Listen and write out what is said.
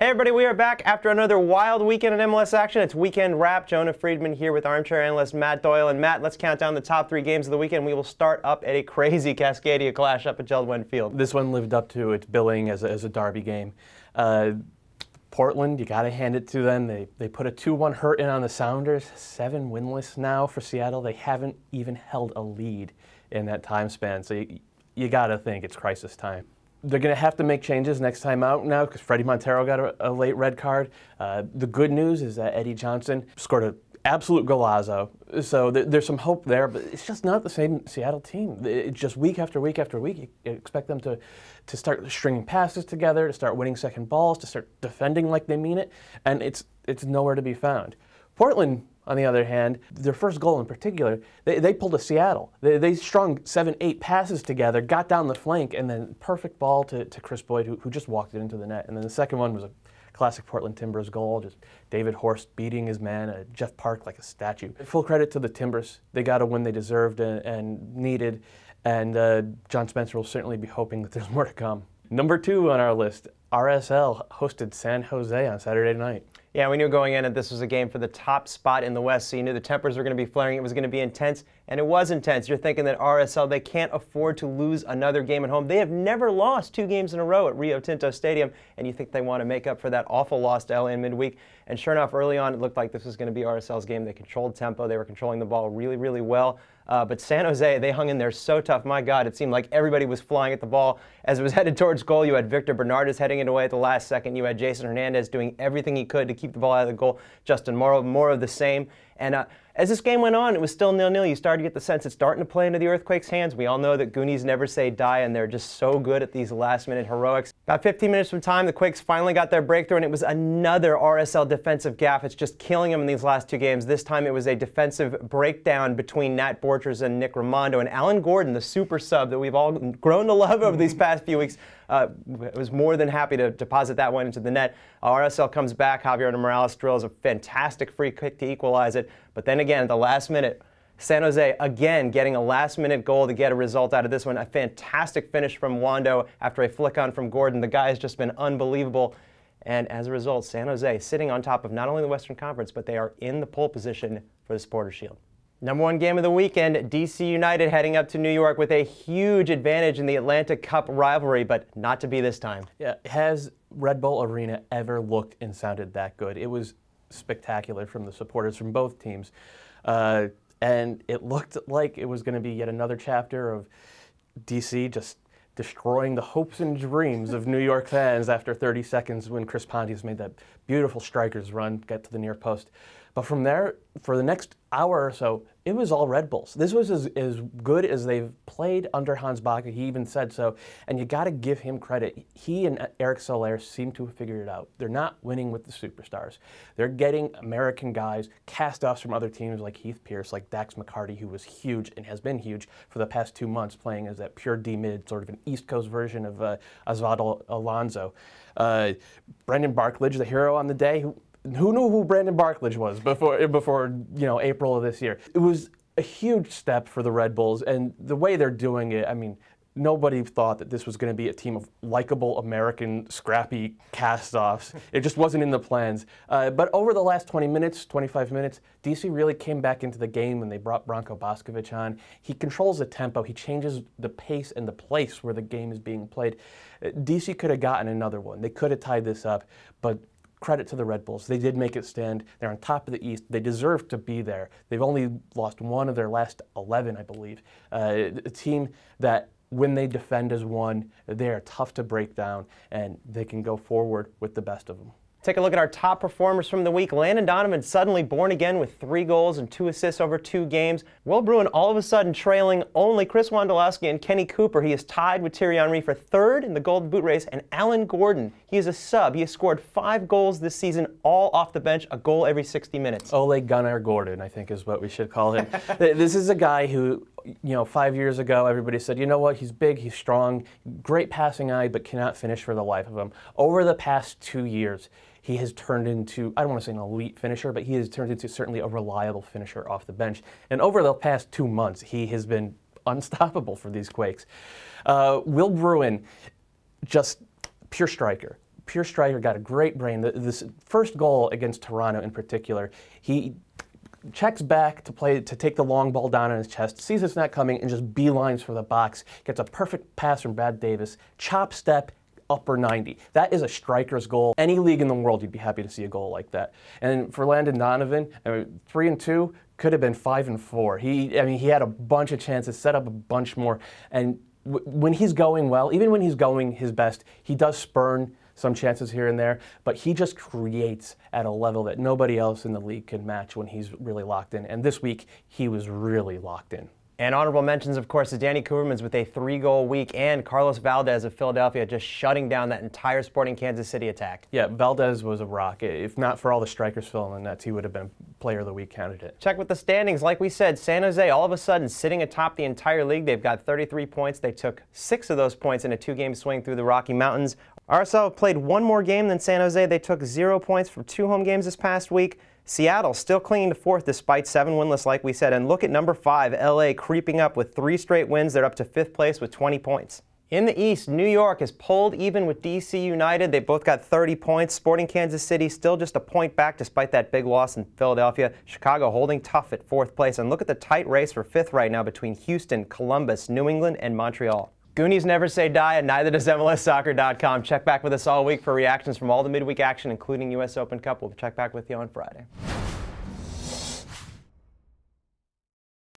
Hey everybody, we are back after another wild weekend in MLS action. It's Weekend Wrap. Jonah Friedman here with armchair analyst Matt Doyle. And Matt, let's count down the top 3 games of the weekend. We will start up at a crazy Cascadia clash up at Jeld-Wen Field. This one lived up to its billing as a derby game. Portland, you got to hand it to them. They put a 2-1 hurt in on the Sounders. 7 winless now for Seattle. They haven't even held a lead in that time span. So you got to think it's crisis time. They're going to have to make changes next time out now because Freddie Montero got a late red card. The good news is that Eddie Johnson scored an absolute golazo. So there's some hope there, but it's just not the same Seattle team. It's just week after week after week. You expect them to start stringing passes together, to start winning second balls, to start defending like they mean it, and it's nowhere to be found. Portland, on the other hand, their first goal in particular, they pulled a Seattle. They strung 7-8 passes together, got down the flank, and then perfect ball to Chris Boyd, who just walked it into the net. And then the second one was a classic Portland Timbers goal, just David Horst beating his man, Jeff Park like a statue. Full credit to the Timbers. They got a win they deserved and needed, and John Spencer will certainly be hoping that there's more to come. Number 2 on our list, RSL hosted San Jose on Saturday night. Yeah, we knew going in that this was a game for the top spot in the West, so you knew the tempers were going to be flaring. It was going to be intense, and it was intense. You're thinking that RSL, they can't afford to lose another game at home. They have never lost 2 games in a row at Rio Tinto Stadium, and you think they want to make up for that awful loss to LA in midweek. And sure enough, early on, it looked like this was going to be RSL's game. They controlled tempo. They were controlling the ball really, really well. But San Jose, they hung in there so tough. My God, it seemed like everybody was flying at the ball. As it was headed towards goal, you had Victor Bernardes heading it away at the last second. You had Jason Hernandez doing everything he could to keep the ball out of the goal. Justin Morrow, more of the same. And as this game went on, it was still 0-0. You started to get the sense it's starting to play into the Earthquake's hands. We all know that Goonies never say die, and they're just so good at these last-minute heroics. About 15 minutes from time, the Quakes finally got their breakthrough, and it was another RSL defensive gaffe. It's just killing them in these last 2 games. This time it was a defensive breakdown between Nat Borchers and Nick Rimando, and Alan Gordon, the super sub that we've all grown to love over these past few weeks, was more than happy to deposit that one into the net. RSL comes back. Javier Morales drills a fantastic free kick to equalize it. But then again, at the last minute, San Jose again getting a last-minute goal to get a result out of this one. A fantastic finish from Wando after a flick-on from Gordon. The guy has just been unbelievable. And as a result, San Jose sitting on top of not only the Western Conference, but they are in the pole position for the Supporters' Shield. Number 1 game of the weekend, DC United heading up to New York with a huge advantage in the Atlantic Cup rivalry, but not to be this time. Yeah, has Red Bull Arena ever looked and sounded that good? It was spectacular from the supporters from both teams. And it looked like it was going to be yet another chapter of DC just destroying the hopes and dreams of New York fans after 30 seconds when Chris Pontius made that beautiful striker's run, get to the near post. But from there, for the next hour or so, it was all Red Bulls. This was as good as they've played under Hans Backe. He even said so. And you got to give him credit. He and Eric Soler seem to have figured it out. They're not winning with the superstars. They're getting American guys, cast-offs from other teams like Heath Pierce, like Dax McCarty, who was huge and has been huge for the past 2 months, playing as that pure D-mid, sort of an East Coast version of Osvaldo Alonso. Brendan Barklage, the hero on the day, who knew who Brandon Barklage was before April of this year? It was a huge step for the Red Bulls, and the way they're doing it, I mean, nobody thought that this was going to be a team of likable American scrappy cast-offs. It just wasn't in the plans. But over the last 20 minutes, 25 minutes, DC really came back into the game when they brought Branko Boskovic on. He controls the tempo. He changes the pace and the place where the game is being played. DC could have gotten another one. They could have tied this up, but credit to the Red Bulls. They did make it stand. They're on top of the East. They deserve to be there. They've only lost 1 of their last 11, I believe. A team that, when they defend as one, they are tough to break down, and they can go forward with the best of them. Take a look at our top performers from the week. Landon Donovan suddenly born again with 3 goals and 2 assists over 2 games. Will Bruin all of a sudden trailing only Chris Wondolowski and Kenny Cooper. He is tied with Thierry Henry for 3rd in the Golden Boot race. And Alan Gordon, he is a sub. He has scored 5 goals this season, all off the bench, a goal every 60 minutes. Ole Gunnar Gordon, I think is what we should call him. This is a guy who, 5 years ago, everybody said, you know what, he's big, he's strong, great passing eye, but cannot finish for the life of him. Over the past 2 years, he has turned into, I don't want to say an elite finisher, but he has turned into certainly a reliable finisher off the bench. And over the past 2 months, he has been unstoppable for these Quakes. Will Bruin, just pure striker. pure striker, got a great brain. This first goal against Toronto in particular, he checks back to take the long ball down on his chest, sees it's not coming, and just beelines for the box. Gets a perfect pass from Brad Davis, chop step, upper 90. That is a striker's goal. Any league in the world, you'd be happy to see a goal like that. And for Landon Donovan, 3-2 could have been 5-4. He had a bunch of chances, set up a bunch more, and when he's going well, even when he's going his best, he does spurn some chances here and there, but he just creates at a level that nobody else in the league can match when he's really locked in. And this week, he was really locked in. And honorable mentions, of course, to Danny Kuberman's with a 3-goal week, and Carlos Valdez of Philadelphia just shutting down that entire Sporting Kansas City attack. Yeah, Valdez was a rock. If not for all the strikers filling the nets, he would have been Player of the Week candidate. Check with the standings. Like we said, San Jose all of a sudden sitting atop the entire league. They've got 33 points. They took 6 of those points in a 2-game swing through the Rocky Mountains. RSL played 1 more game than San Jose. They took 0 points from 2 home games this past week. Seattle still clinging to 4th despite 7 winless, like we said. And look at number 5, LA, creeping up with 3 straight wins. They're up to 5th place with 20 points. In the East, New York is pulled even with DC United. They both got 30 points. Sporting Kansas City still just a point back despite that big loss in Philadelphia. Chicago holding tough at 4th place. And look at the tight race for 5th right now between Houston, Columbus, New England, and Montreal. Goonies never say die, and neither does MLSsoccer.com. Check back with us all week for reactions from all the midweek action, including U.S. Open Cup. We'll check back with you on Friday.